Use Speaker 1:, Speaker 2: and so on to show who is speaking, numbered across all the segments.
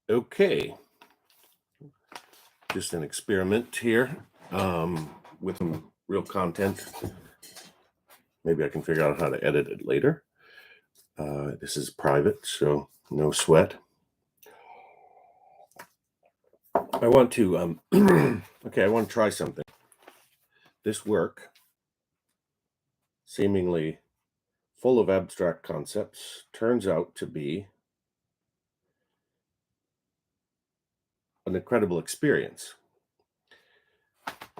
Speaker 1: Okay, just an experiment here with some real content. Maybe I can figure out how to edit it later. This is private, so no sweat. I want to, okay, I want to try something. This work, seemingly full of abstract concepts, turns out to be an incredible experience.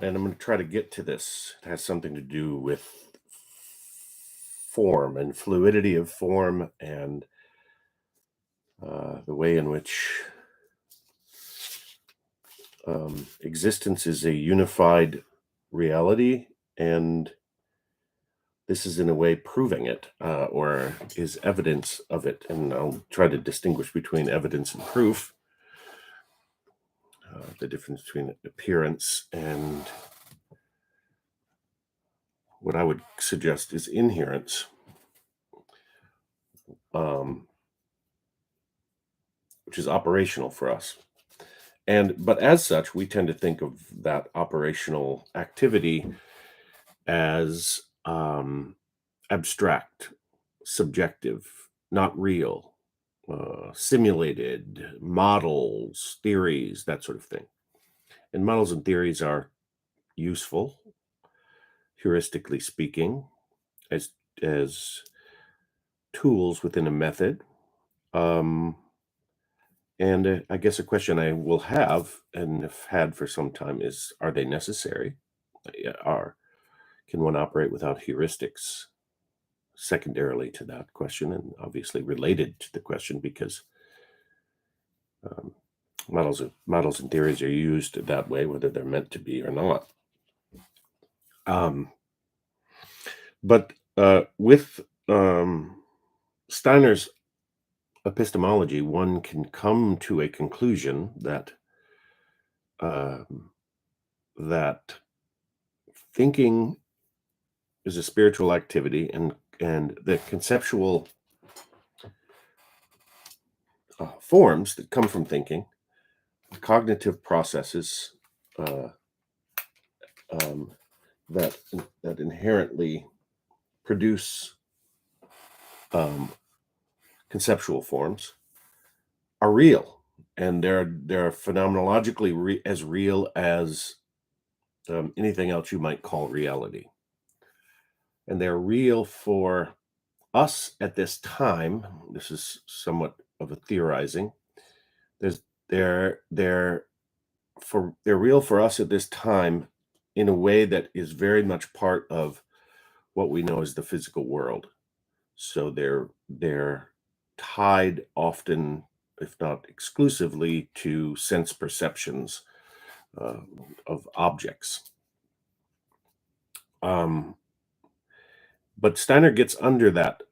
Speaker 1: And I'm going to try to get to this. It has something to do with form and fluidity of form and the way in which existence is a unified reality, and this is in a way proving it, or is evidence of it. And I'll try to distinguish between evidence and proof, the difference between appearance and what I would suggest is inherence, which is operational for us. But as such, we tend to think of that operational activity as abstract, subjective, not real, simulated, models, theories, that sort of thing. And models and theories are useful, heuristically speaking, as tools within a method. And I guess a question I will have and have had for some time is, are they necessary? Can one operate without heuristics? Secondarily to that question, and obviously related to the question, because models and theories are used that way, whether they're meant to be or not. But with Steiner's epistemology, one can come to a conclusion that that thinking is a spiritual activity, and the conceptual forms that come from thinking, cognitive processes that inherently produce conceptual forms, are real, and they're phenomenologically as real as anything else you might call reality. And they're real for us at this time. This is somewhat of a theorizing. They're real for us at this time in a way that is very much part of what we know as the physical world. So they're tied often, if not exclusively, to sense perceptions of objects. But Steiner gets under that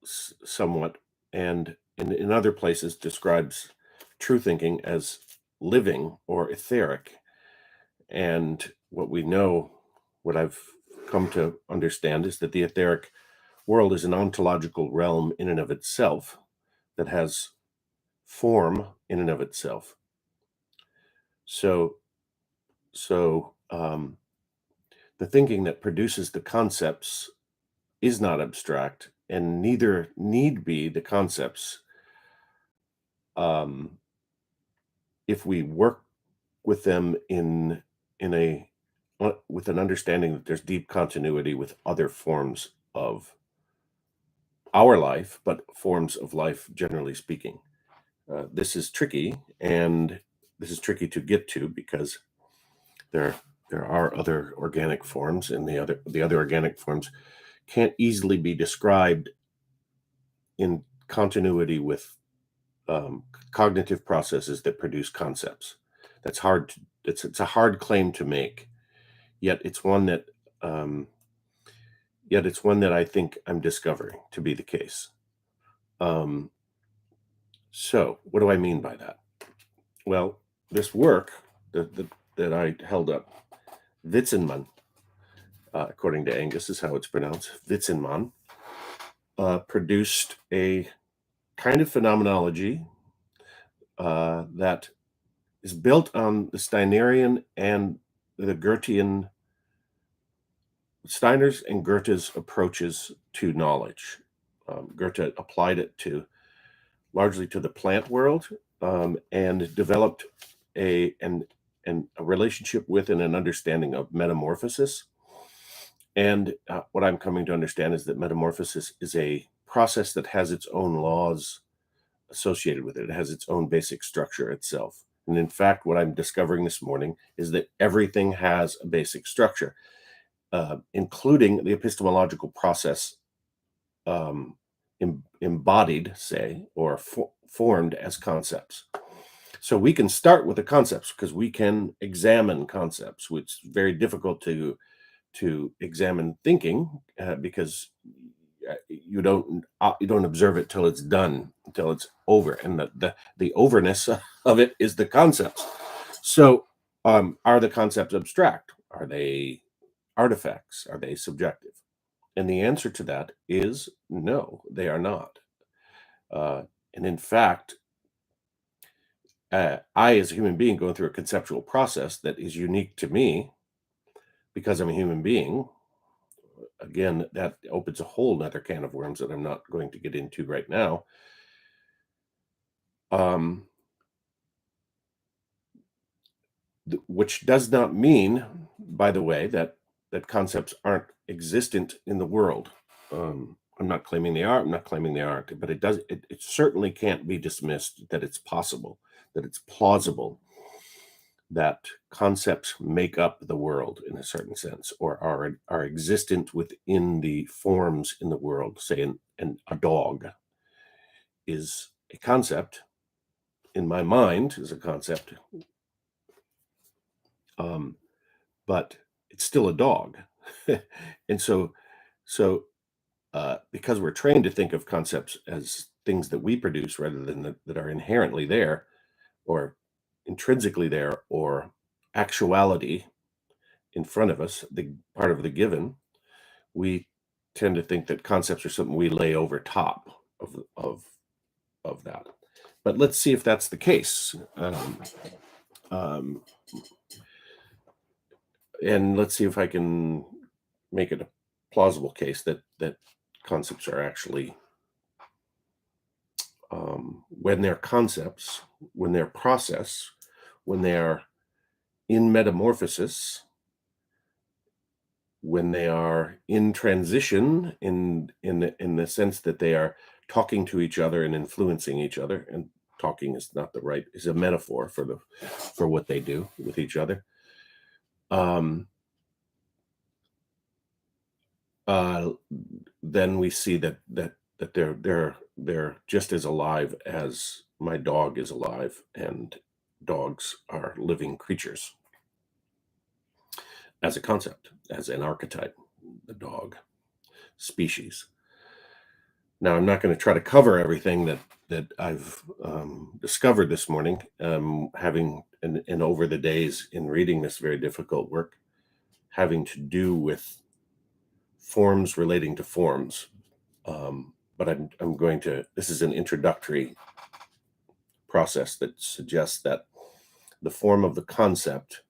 Speaker 1: somewhat, and in other places describes true thinking as living or etheric. And what I've come to understand is that the etheric world is an ontological realm in and of itself that has form in and of itself. So the thinking that produces the concepts is not abstract, and neither need be the concepts if we work with them with an understanding that there's deep continuity with other forms of our life, but forms of life generally speaking. This is tricky, and this is tricky to get to because there are other organic forms, and the other organic forms can't easily be described in continuity with cognitive processes that produce concepts. That's hard. It's a hard claim to make, yet it's one that I think I'm discovering to be the case. So what do I mean by that? Well, this work that I held up, Witzenmann, according to Angus, is how it's pronounced, Witzenmann, produced a kind of phenomenology that is built on the Steinerian and the Goethean, Steiner's and Goethe's approaches to knowledge. Goethe applied it largely to the plant world, and developed a relationship with and an understanding of metamorphosis. And what I'm coming to understand is that metamorphosis is a process that has its own laws associated with it. It has its own basic structure itself. And in fact, what I'm discovering this morning is that everything has a basic structure, including the epistemological process, embodied, say, or formed as concepts. So we can start with the concepts because we can examine concepts, which is very difficult to examine thinking, because you don't observe it till it's done, until it's over, and the overness of it is the concepts. So are the concepts abstract? Are they artifacts? Are they subjective? And the answer to that is no, they are not. And in fact, I, as a human being, going through a conceptual process that is unique to me because I'm a human being. Again, that opens a whole nother can of worms that I'm not going to get into right now. Which does not mean, by the way, that concepts aren't existent in the world. I'm not claiming they are. I'm not claiming they aren't. But it certainly can't be dismissed that it's possible, that it's plausible, that concepts make up the world in a certain sense, or are existent within the forms in the world. Say, a dog is a concept in my mind, is a concept, but it's still a dog. And so because we're trained to think of concepts as things that we produce rather than that are inherently there, or intrinsically there, or actuality in front of us, the part of the given, we tend to think that concepts are something we lay over top of that. But let's see if that's the case. And let's see if I can make it a plausible case that concepts are actually, when they're concepts, when they're process, when they're in metamorphosis, when they are in transition, in the sense that they are talking to each other and influencing each other, and talking is not the right, is a metaphor for what they do with each other. Then we see that they're just as alive as my dog is alive, and dogs are living creatures as a concept, as an archetype, the dog species. Now, I'm not going to try to cover everything that I've discovered this morning, having and over the days in reading this very difficult work, having to do with forms relating to forms. But I'm going to. This is an introductory process that suggests that the form of the concept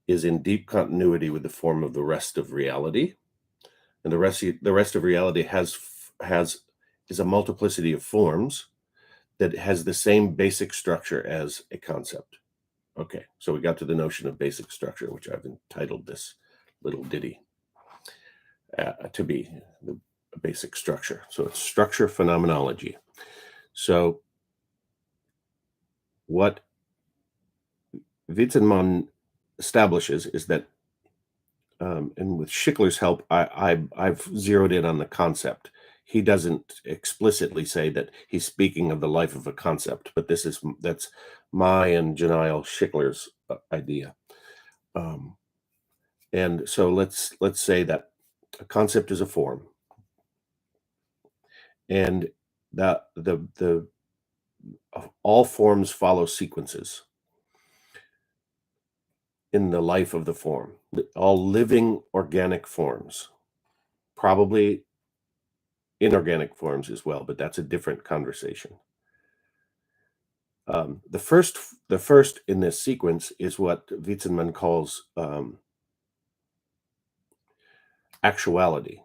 Speaker 1: is in deep continuity with the form of the rest of reality, and the rest of reality is a multiplicity of forms that has the same basic structure as a concept. Okay, so we got to the notion of basic structure, which I've entitled this little ditty to be the basic structure. So it's structure phenomenology. So what Wittgenstein establishes is that, and with Schickler's help, I've zeroed in on the concept. He doesn't explicitly say that he's speaking of the life of a concept, but that's my and Janiel Schickler's idea. And so let's say that a concept is a form, and that all forms follow sequences in the life of the form. All living organic forms, probably inorganic forms as well, but that's a different conversation. The first in this sequence is what Wittgenstein calls actuality.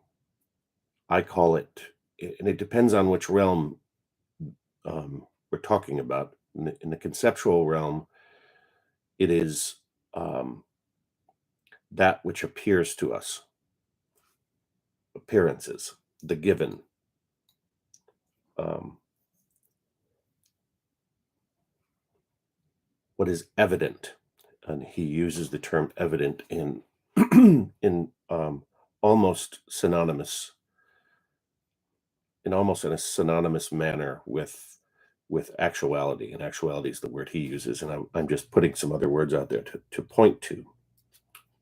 Speaker 1: I call it, and it depends on which realm we're talking about. In the conceptual realm, it is that which appears to us, appearances, the given. What is evident, and he uses the term evident in in almost synonymous, in a synonymous manner with actuality, and actuality is the word he uses, and I'm just putting some other words out there to point to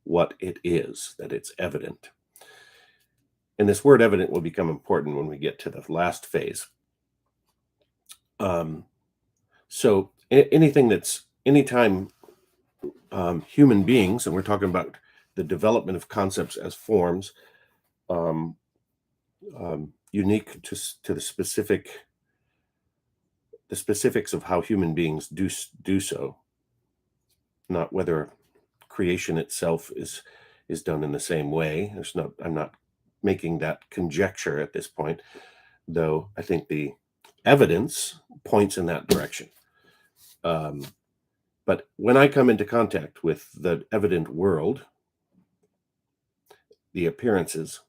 Speaker 1: what it is, that it's evident. And this word evident will become important when we get to the last phase. So anytime human beings, and we're talking about the development of concepts as forms, unique to the specifics of how human beings do so, not whether creation itself is done in the same way. I'm not making that conjecture at this point, though I think the evidence points in that direction. But when I come into contact with the evident world, the appearances,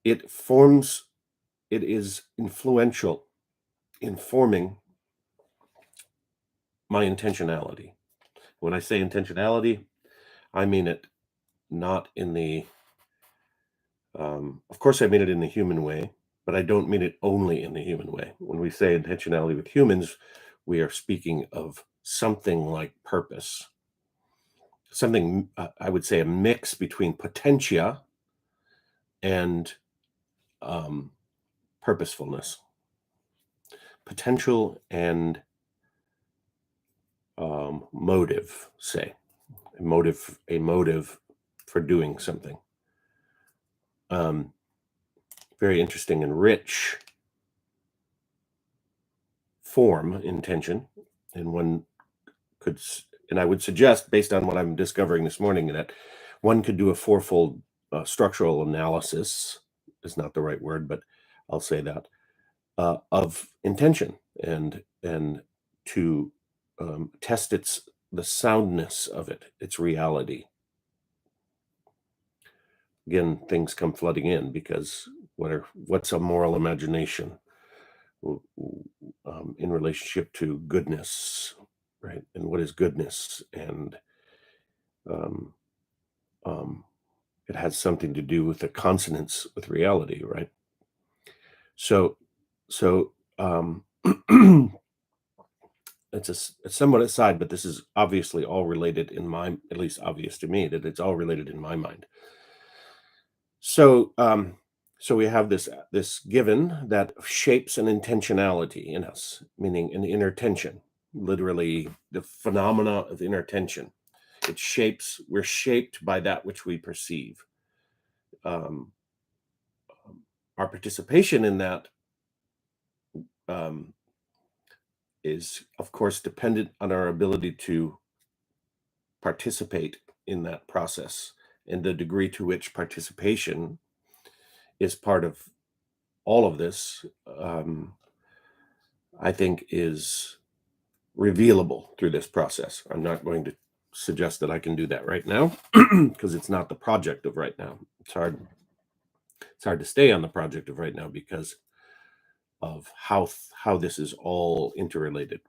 Speaker 1: it is influential in forming my intentionality. When I say intentionality, I mean it not in the, of course I mean it in the human way, but I don't mean it only in the human way. When we say intentionality with humans, we are speaking of something like purpose. Something, I would say, a mix between potentia and purposefulness. Potential and motive, say. A motive for doing something. Very interesting and rich form, intention, and I would suggest, based on what I'm discovering this morning, that one could do a fourfold structural analysis, is not the right word, but I'll say that, of intention, and to test the soundness of it, its reality. Again, things come flooding in, because what's a moral imagination in relationship to goodness, right? And what is goodness? And it has something to do with the consonance with reality, right? So it's somewhat aside, but this is obviously all related at least obvious to me, that it's all related in my mind. So we have this given that shapes an intentionality in us, meaning an inner tension, literally the phenomena of inner tension. We're shaped by that which we perceive. Our participation in that is, of course, dependent on our ability to participate in that process, and the degree to which participation is part of all of this, I think, is revealable through this process. I'm not going to suggest that I can do that right now, because it's not the project of right now. It's hard to stay on the project of right now because of how this is all interrelated.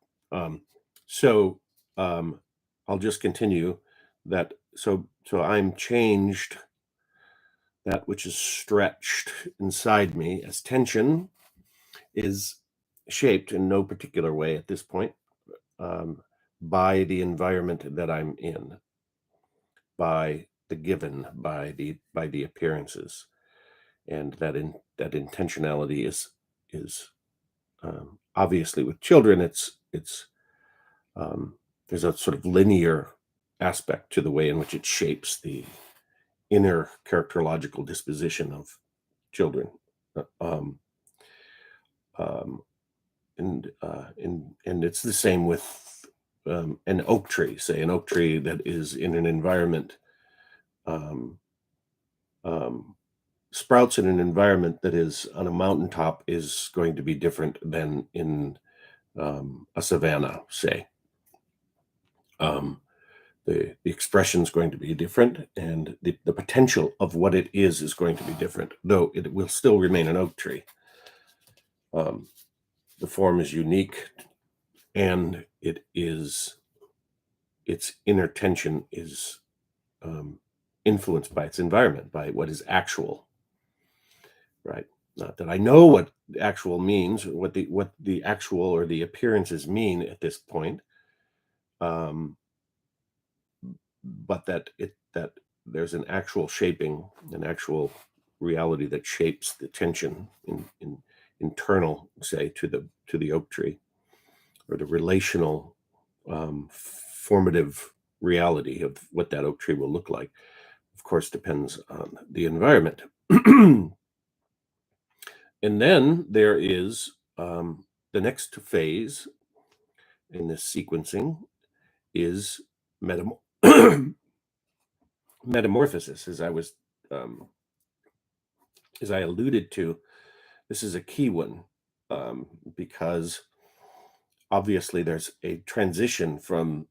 Speaker 1: So I'll just continue that. So I'm changed, that which is stretched inside me as tension is shaped in no particular way at this point, by the environment that I'm in, by the given, by the appearances, and that intentionality is obviously, with children, it's there's a sort of linear aspect to the way in which it shapes the inner characterological disposition of children. and it's the same with an oak tree. Say an oak tree that is in an environment, um, um, sprouts in an environment that is on a mountaintop is going to be different than in a savanna. Say the expression is going to be different, and the potential of what it is going to be different. Though it will still remain an oak tree. Um, the form is unique, and its inner tension is influenced by its environment, by what is actual, right? Not that I know what actual means, what the actual or the appearances mean at this point, um, but that there's an actual shaping, an actual reality that shapes the tension in internal, say, to the oak tree, or the relational formative reality of what that oak tree will look like. Of course, depends on the environment. And then there is the next phase in this sequencing is metamorphosis, um, as I alluded to. This is a key one, because obviously there's a transition from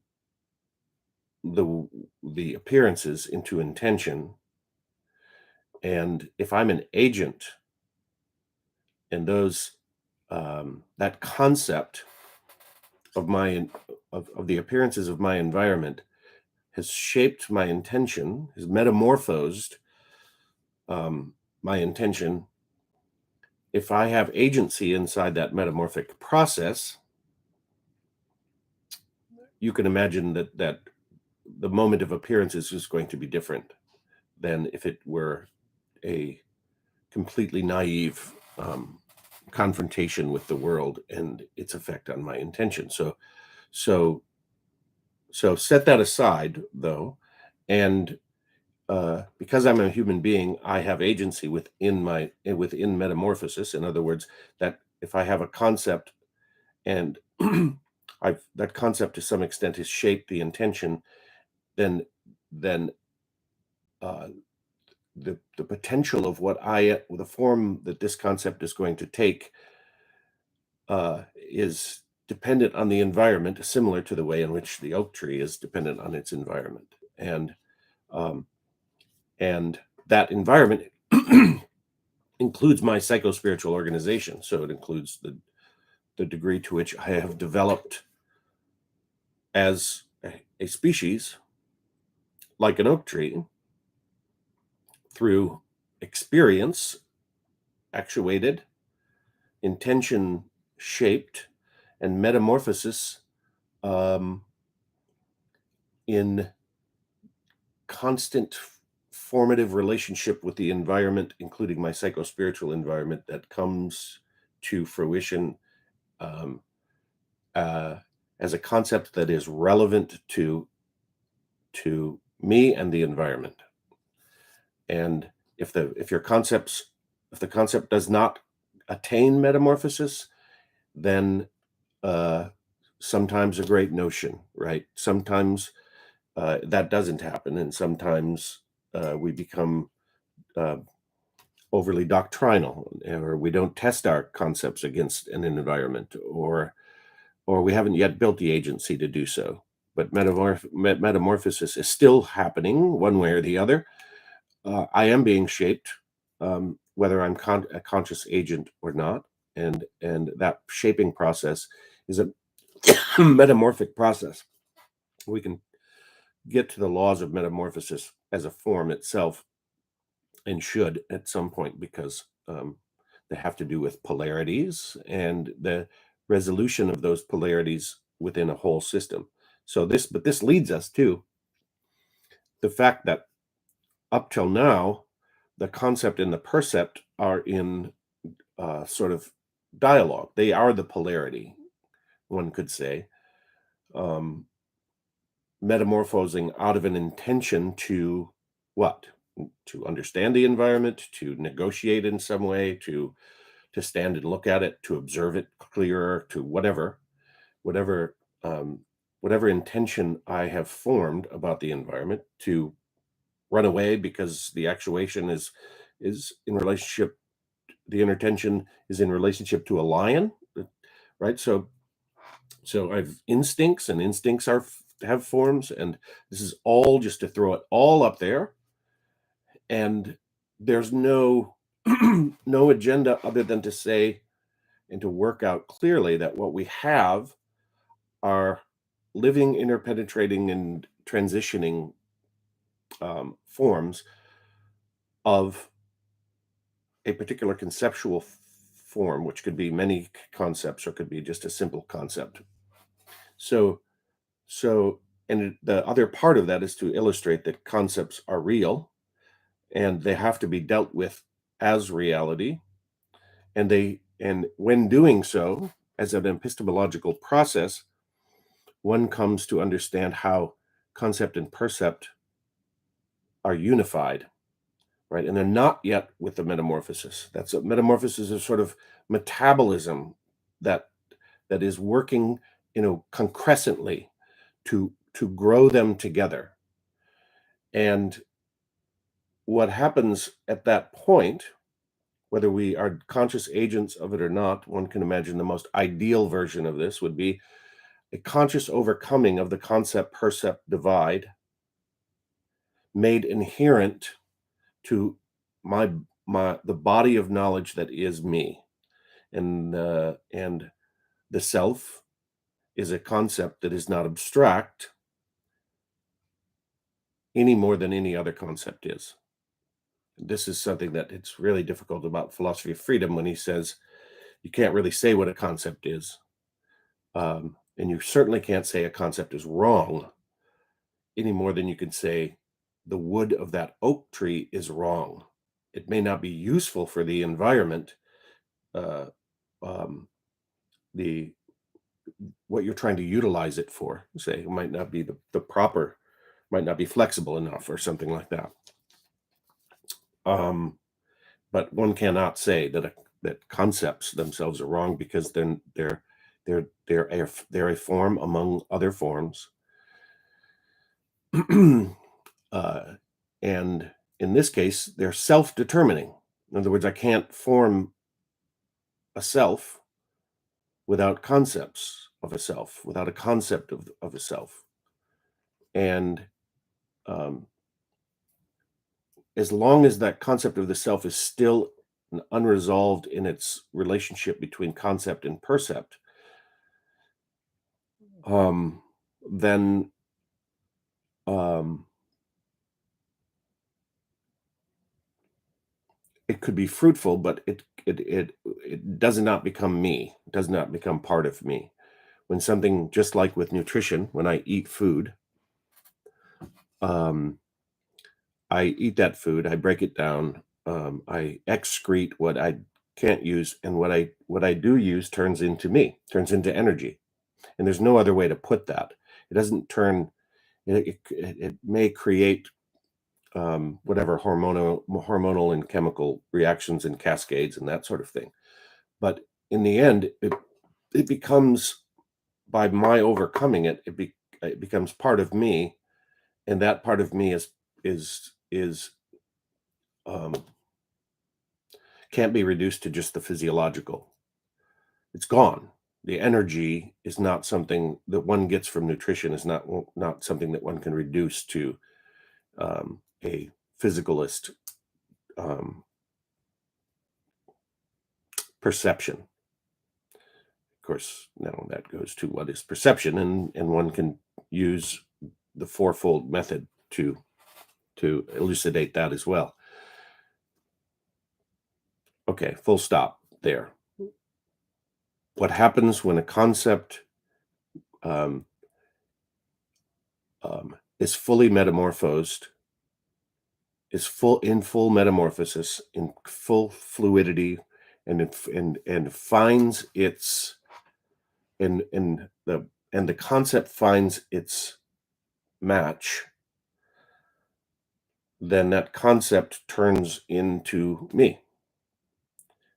Speaker 1: the appearances into intention, and if I'm an agent, and that concept of the appearances of my environment has shaped my intention, has metamorphosed my intention. If I have agency inside that metamorphic process, you can imagine that the moment of appearances is going to be different than if it were a completely naive confrontation with the world and its effect on my intention. So set that aside, though, and because I'm a human being, I have agency within metamorphosis. In other words, that if I have a concept, and that concept to some extent has shaped the intention, then uh, the potential of the form that this concept is going to take is dependent on the environment, similar to the way in which the oak tree is dependent on its environment, um, and that environment includes my psychospiritual organization. So it includes the degree to which I have developed as a species, like an oak tree, through experience actuated, intention shaped, and metamorphosis um, in constant formative relationship with the environment, including my psychospiritual environment, that comes to fruition um, uh, as a concept that is relevant to me and the environment. And if the concept does not attain metamorphosis, then sometimes a great notion, right? Sometimes that doesn't happen, and sometimes we become uh, overly doctrinal, or we don't test our concepts against an environment, or we haven't yet built the agency to do so. But metamorphosis is still happening one way or the other. I am being shaped, whether I'm a conscious agent or not, and that shaping process is a metamorphic process. We can get to the laws of metamorphosis as a form itself, and should at some point, because they have to do with polarities and the resolution of those polarities within a whole system. But this leads us to the fact that up till now, the concept and the percept are in sort of dialogue. They are the polarity, one could say, metamorphosing out of an intention to what? To understand the environment, to negotiate in some way, to to stand and look at it, to observe it clearer, to whatever um, whatever intention I have formed about the environment, to run away because the actuation is in relationship, the intention is in relationship to a lion, right? So I've instincts, and instincts have forms, and this is all just to throw it all up there, and there's no no agenda other than to say and to work out clearly that what we have are living, interpenetrating, and transitioning forms of a particular conceptual form, which could be many concepts or could be just a simple concept. So, and the other part of that is to illustrate that concepts are real and they have to be dealt with as reality. And when doing so, as an epistemological process, one comes to understand how concept and percept are unified, right? And they're not yet with the metamorphosis. That's a metamorphosis is sort of metabolism that is working, concrescently to grow them together. And what happens at that point, whether we are conscious agents of it or not, one can imagine the most ideal version of this would be a conscious overcoming of the concept percept divide made inherent to my the body of knowledge that is me. And the self is a concept that is not abstract any more than any other concept is. This is something that it's really difficult about philosophy of freedom when he says you can't really say what a concept is. And you certainly can't say a concept is wrong any more than you can say the wood of that oak tree is wrong. It may not be useful for the environment, uh, um, the what you're trying to utilize it for. Say it might not be the proper, might not be flexible enough or something like that. But one cannot say that concepts themselves are wrong because then they're a form among other forms. And in this case, they're self-determining. In other words, I can't form a self without concepts of a self, without a concept of a self. And um, as long as that concept of the self is still unresolved in its relationship between concept and percept, then it could be fruitful, but it does not become me, does not become part of me. When something, just like with nutrition, when I eat food, um, I eat that food, I break it down, I excrete what I can't use, and what I do use turns into me, turns into energy. And there's no other way to put that. It doesn't turn. It may create whatever hormonal and chemical reactions and cascades and that sort of thing. But in the end, it becomes, by my overcoming it, it becomes part of me, and that part of me is um, can't be reduced to just the physiological. It's gone. The energy is not something that one gets from nutrition. Is not something that one can reduce to a physicalist um, perception. Of course, now that goes to what is perception, and one can use the fourfold method to elucidate that as well. Okay, full stop there. What happens when a concept um, is fully metamorphosed, is in full metamorphosis, in full fluidity, and finds its and the concept finds its match, then that concept turns into me.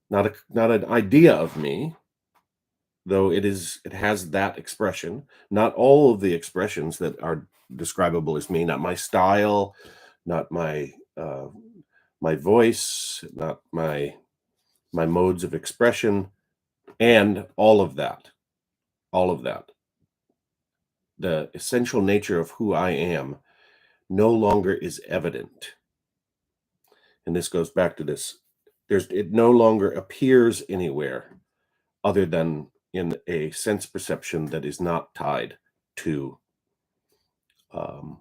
Speaker 1: not an idea of me, though it has that expression. Not all of the expressions that are describable as me, not my style, not my voice, not my modes of expression, and all of that, the essential nature of who I am no longer is evident. And this goes back to this. It no longer appears anywhere other than in a sense perception that is not tied to um,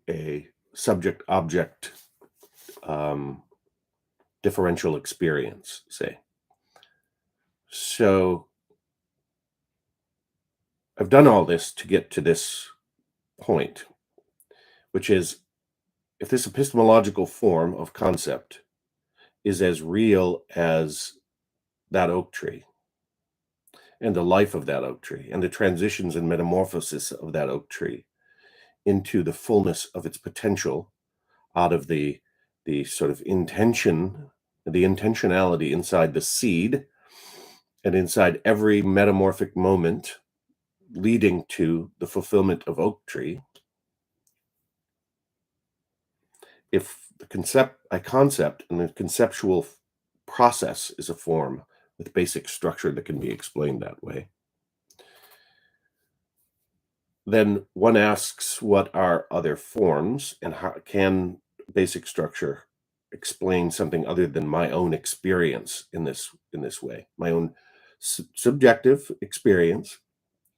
Speaker 1: a subject object um, differential experience, say. So I've done all this to get to this point, which is, if this epistemological form of concept is as real as that oak tree and the life of that oak tree and the transitions and metamorphosis of that oak tree into the fullness of its potential out of the sort of the intentionality inside the seed and inside every metamorphic moment leading to the fulfillment of oak tree. If a concept and the conceptual process is a form with basic structure that can be explained that way, then one asks, what are other forms, and how can basic structure explain something other than my own experience in this way, my own subjective experience?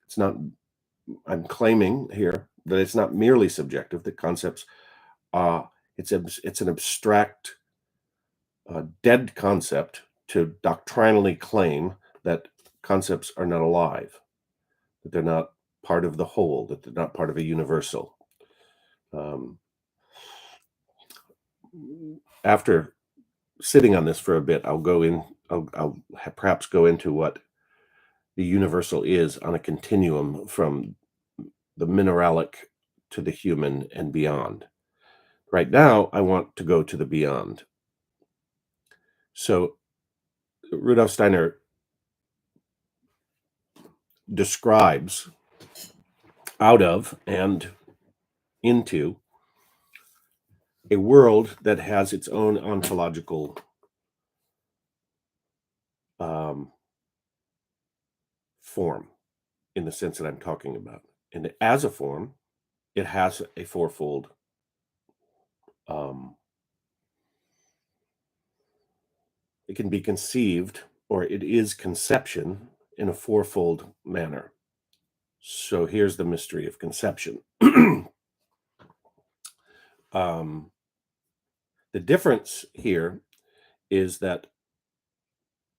Speaker 1: It's not, I'm claiming here that it's not merely subjective, that concepts, uh it's an abstract, dead concept to doctrinally claim that concepts are not alive, that they're not part of the whole, that they're not part of a universal. Um, After sitting on this for a bit, perhaps go into what the universal is on a continuum from the mineralic to the human and beyond. Right now, I want to go to the beyond. So Rudolf Steiner describes out of and into a world that has its own ontological um, form, in the sense that I'm talking about. And as a form, it has a fourfold um, it can be conceived, or it is conception, in a fourfold manner. So here's the mystery of conception. um, the difference here is that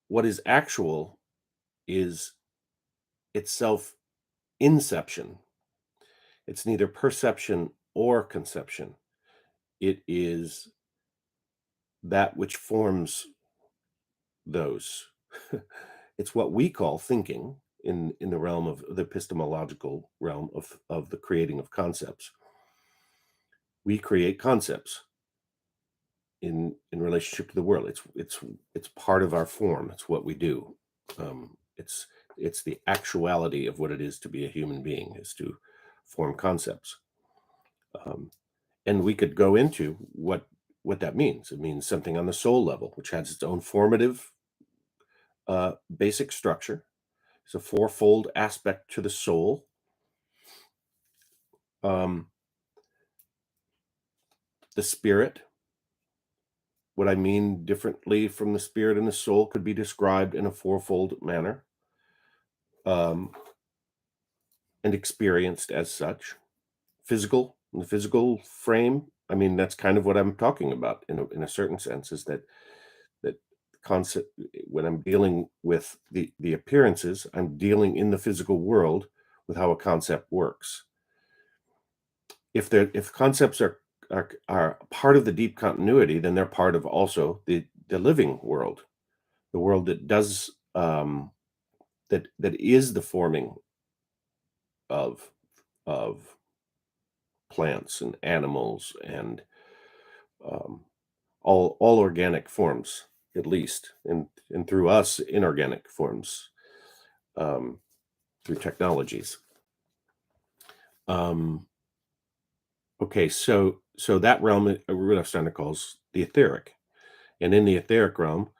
Speaker 1: what is actual is itself inception. It's neither perception or conception. It is that which forms those. It's what we call thinking in the realm of the epistemological realm of the creating of concepts. We create concepts in relationship to the world. It's part of our form. It's what we do. It's the actuality of what it is to be a human being, is to form concepts. And we could go into what that means. It means something on the soul level, which has its own formative basic structure. It's a fourfold aspect to the soul. The spirit, what I mean differently from the spirit and the soul, could be described in a fourfold manner, and experienced as such. The physical frame, I mean, that's kind of what I'm talking about in a certain sense, is that concept, when I'm dealing with the appearances, I'm dealing in the physical world with how a concept works. If concepts are part of the deep continuity, then they're part of also the living world, the world that does that is the forming of plants and animals and all organic forms, at least, and through us, inorganic forms, um, through technologies. Um, okay, so that realm Rudolf Steiner calls the etheric, and in the etheric realm,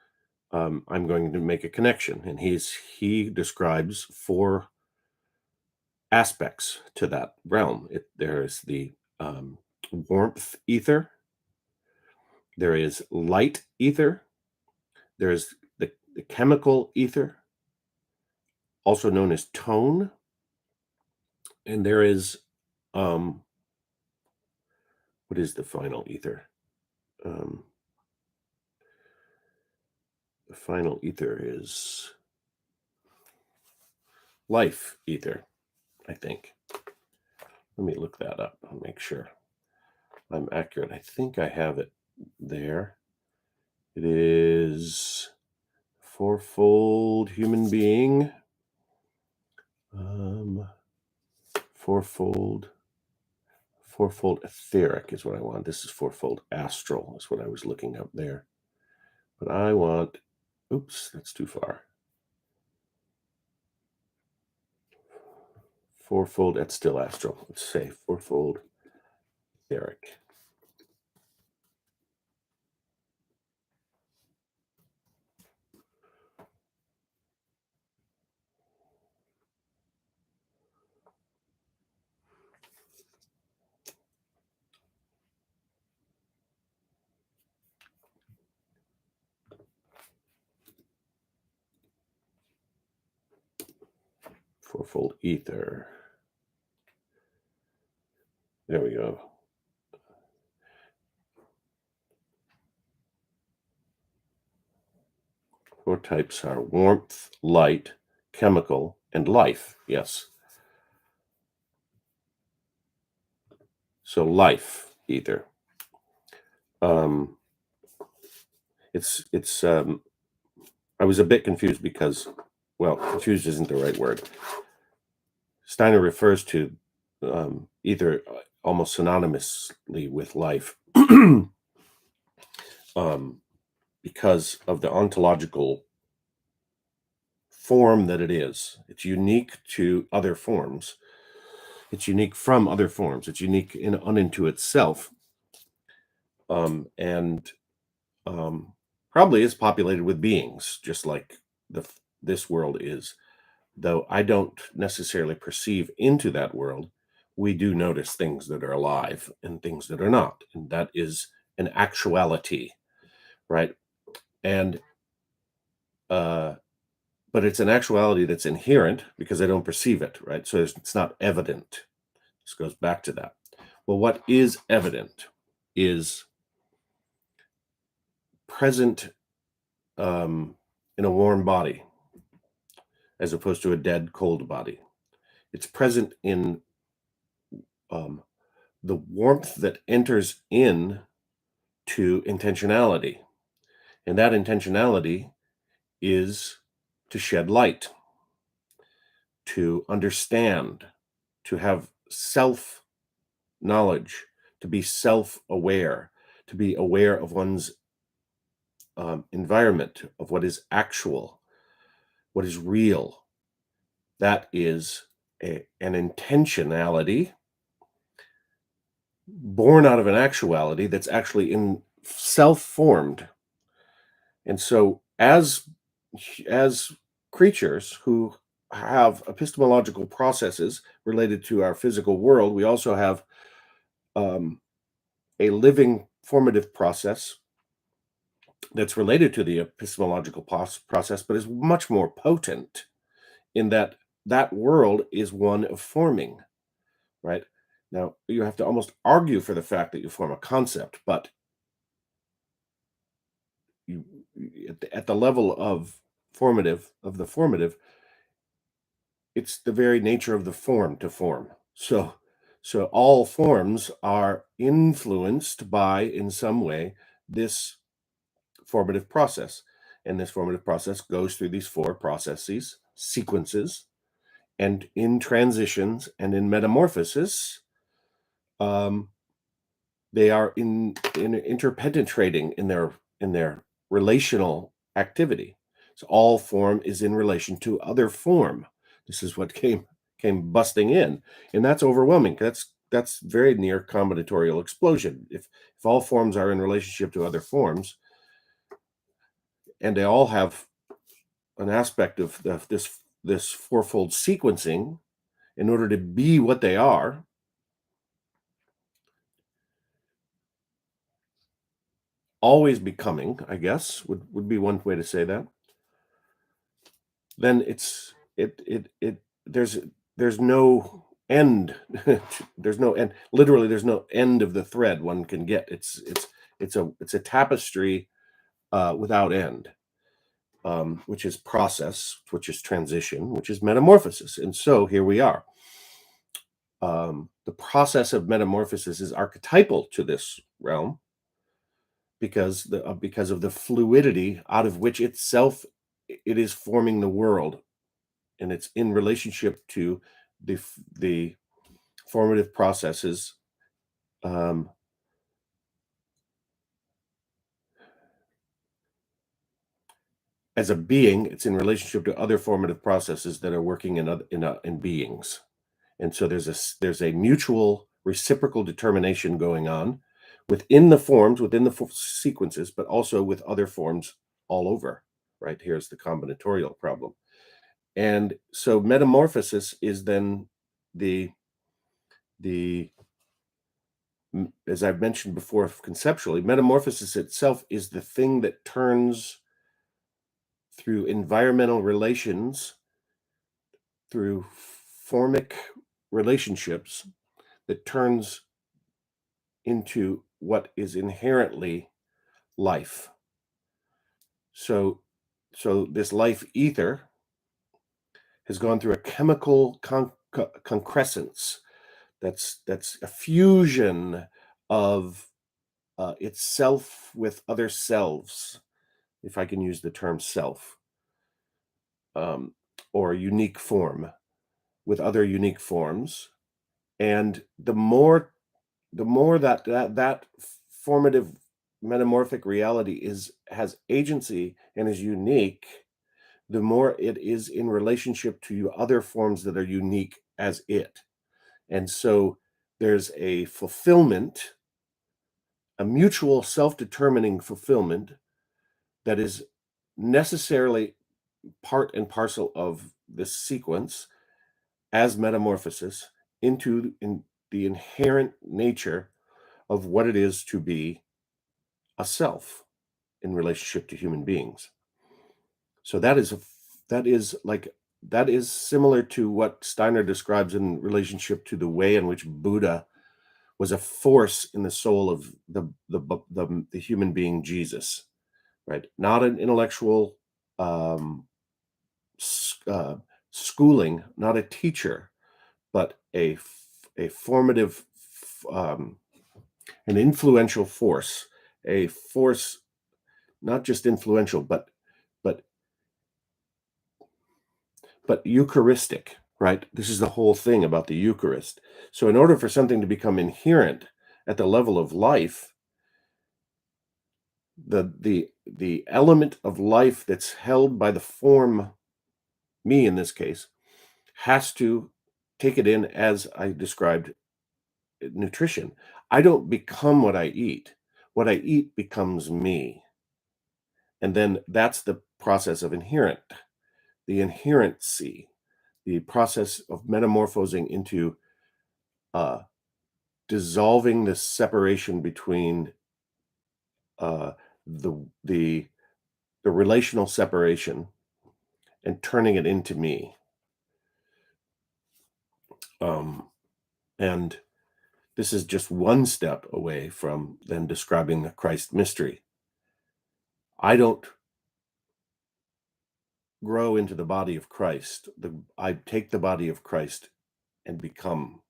Speaker 1: I'm going to make a connection, and he describes four aspects to that realm. There's the warmth ether, there is light ether, there's the chemical ether, also known as tone, and there is um, what is the final ether? Um, the final ether is life ether, I think. Let me look that up and make sure I'm accurate. I think I have it there. It is fourfold human being, um, fourfold etheric is what I want. This is fourfold astral is what I was looking up there. But I want, oops, that's too far. Fourfold, that's still astral. Let's say fourfold etheric. Fourfold ether. There we go. Four types are warmth, light, chemical, and life. Yes. So life ether. It's I was a bit confused because, well, confused isn't the right word. Steiner refers to ether almost synonymously with life because of the ontological form that it is. It's unique to other forms. It's unique from other forms. It's unique unto itself, and probably is populated with beings, just like this world is. Though I don't necessarily perceive into that world, we do notice things that are alive and things that are not, and that is an actuality, right? And but it's an actuality that's inherent because I don't perceive it, right? So it's not evident. This goes back to that. Well, what is evident is present in a warm body as opposed to a dead, cold body. It's present in the warmth that enters in to intentionality. And that intentionality is to shed light, to understand, to have self knowledge, to be self aware, to be aware of one's environment, of what is actual, what is real. That is an intentionality born out of an actuality that's actually in self-formed. And so as creatures who have epistemological processes related to our physical world, we also have a living formative process that's related to the epistemological process, but is much more potent in that that world is one of forming, right? Now, you have to almost argue for the fact that you form a concept, but you at the level of the formative, it's the very nature of the form to form. So all forms are influenced by, in some way, this formative process. And this formative process goes through these four processes, sequences, and in transitions and in metamorphosis, um, they are in interpenetrating in their relational activity. So all form is in relation to other form. This is what came busting in, and that's overwhelming. That's very near combinatorial explosion. If all forms are in relationship to other forms, and they all have an aspect of this fourfold sequencing in order to be what they are, always becoming, I guess, would be one way to say that. Then there's no end. There's no end. Literally, there's no end of the thread one can get. It's a tapestry without end, which is process, which is transition, which is metamorphosis. And so here we are. The process of metamorphosis is archetypal to this realm because of the fluidity out of which itself it is forming the world, and it's in relationship to the formative processes. Um, as a being, it's in relationship to other formative processes that are working in beings, and so there's a mutual reciprocal determination going on within the forms, within the sequences, but also with other forms all over. Right, here's the combinatorial problem. And so metamorphosis is then the the as I've mentioned before conceptually, metamorphosis itself is the thing that turns through environmental relations, through formic relationships, that turns into what is inherently life. So this life ether has gone through a chemical concrescence. That's a fusion of itself with other selves, if I can use the term self, um, or unique form with other unique forms. And the more that formative metamorphic reality has agency and is unique, the more it is in relationship to other forms that are unique as it. And so there's a fulfillment, a mutual self-determining fulfillment that is necessarily part and parcel of this sequence as metamorphosis in the inherent nature of what it is to be a self in relationship to human beings. So that is similar to what Steiner describes in relationship to the way in which Buddha was a force in the soul of the human being Jesus, right? Not an intellectual um, schooling, not a teacher, but a formative, um, an influential force, a force not just influential, but but Eucharistic, right? This is the whole thing about the Eucharist. So, in order for something to become inherent at the level of life, the element of life that's held by the form, me in this case, has to take it in as I described nutrition. I don't become what I eat. What I eat becomes me. And then that's the process of the inherency, the process of metamorphosing into uh, dissolving the separation between uh, the the the relational separation and turning it into me. Um, and this is just one step away from then describing the Christ mystery. I don't grow into the body of Christ. I take the body of Christ and become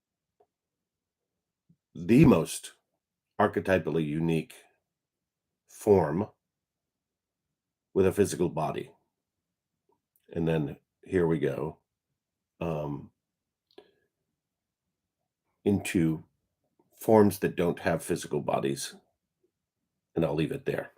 Speaker 1: the most archetypally unique form with a physical body. And then here we go um, into forms that don't have physical bodies, and I'll leave it there.